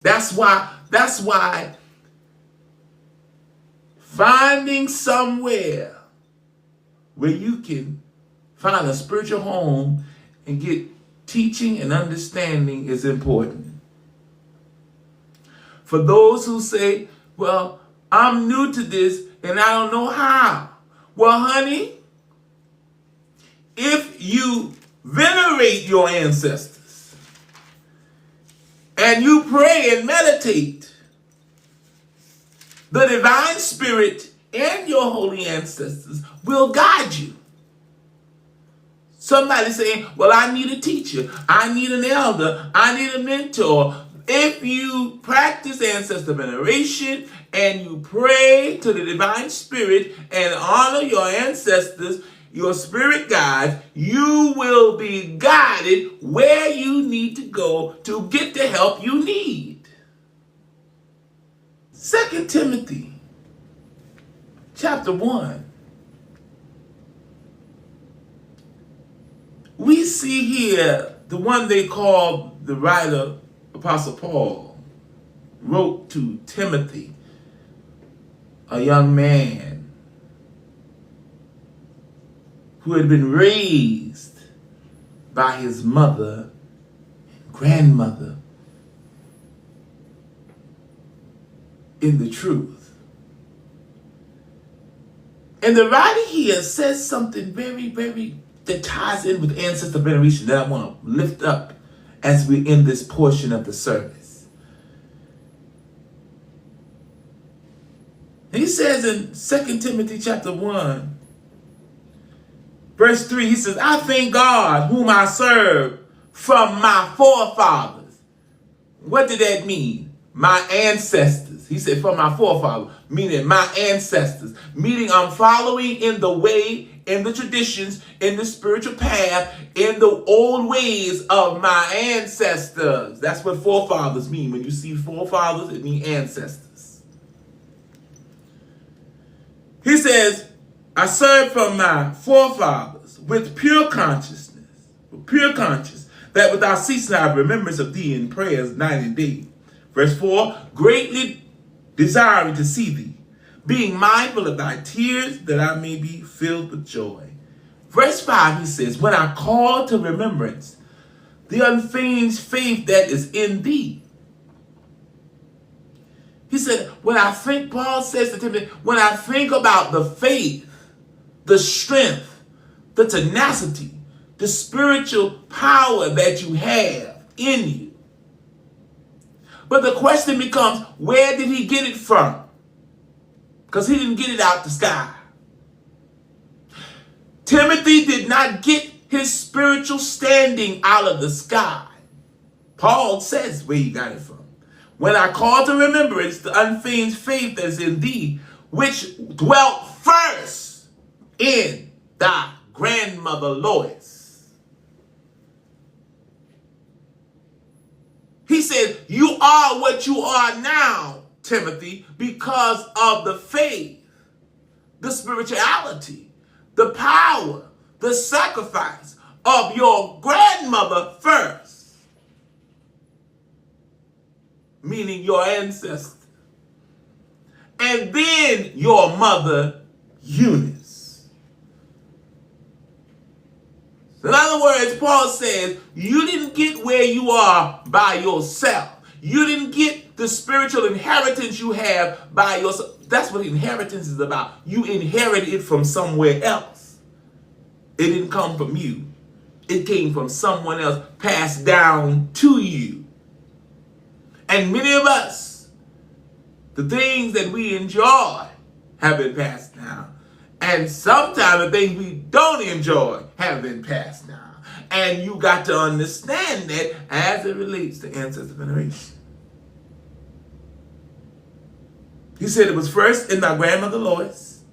That's why finding somewhere where you can find a spiritual home and get teaching and understanding is important. For those who say, well, I'm new to this and I don't know how. Well, honey, if you venerate your ancestors and you pray and meditate, the divine spirit and your holy ancestors will guide you. Somebody saying, well, I need a teacher, I need an elder, I need a mentor. If you practice ancestor veneration and you pray to the divine spirit and honor your ancestors, your spirit guides, you will be guided where you need to go to get the help you need. 2 Timothy chapter 1. We see here the one they call the writer, Apostle Paul, wrote to Timothy, a young man who had been raised by his mother and grandmother in the truth. And the writer here says something very, very that ties in with ancestor veneration that I want to lift up as we end this portion of the service. He says in 2 Timothy chapter 1, verse 3, he says, I thank God whom I serve from my forefathers. What did that mean? My ancestors. He said from my forefathers, meaning my ancestors. Meaning I'm following in the way, in the traditions, in the spiritual path, in the old ways of my ancestors. That's what forefathers mean. When you see forefathers, it means ancestors. He says, I serve from my forefathers with pure conscience, that without ceasing I have remembrance of thee in prayers night and day. Verse 4, greatly desiring to see thee, being mindful of thy tears, that I may be filled with joy. Verse 5, he says, when I call to remembrance the unfeigned faith that is in thee. He said, when I think, Paul says to Timothy, when I think about the faith, the strength, the tenacity, the spiritual power that you have in you. But the question becomes, where did he get it from? Because he didn't get it out the sky. Timothy did not get his spiritual standing out of the sky. Paul says where he got it from. When I call to remembrance the unfeigned faith that is in thee, which dwelt first in thy grandmother Lois. He said, you are what you are now, Timothy, because of the faith, the spirituality, the power, the sacrifice of your grandmother first, meaning your ancestor, and then your mother Eunice. So in other words, Paul says, you didn't get where you are by yourself. You didn't get the spiritual inheritance you have by yourself. That's what inheritance is about. You inherited it from somewhere else. It didn't come from you. It came from someone else, passed down to you. And many of us, the things that we enjoy have been passed down. And sometimes the things we don't enjoy have been passed down. And you got to understand that as it relates to ancestor veneration. He said it was first in thy grandmother Lois,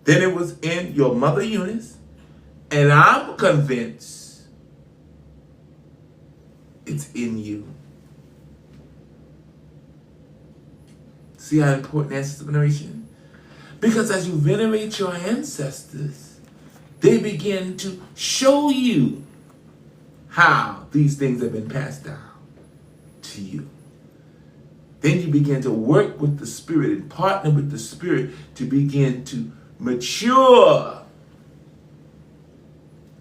then it was in your mother Eunice, and I'm convinced it's in you. See how important ancestor veneration? Because as you venerate your ancestors, they begin to show you how these things have been passed down to you. begin to work with the Spirit and partner with the Spirit to begin to mature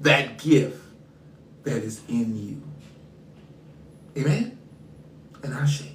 that gift that is in you. Amen? And I say,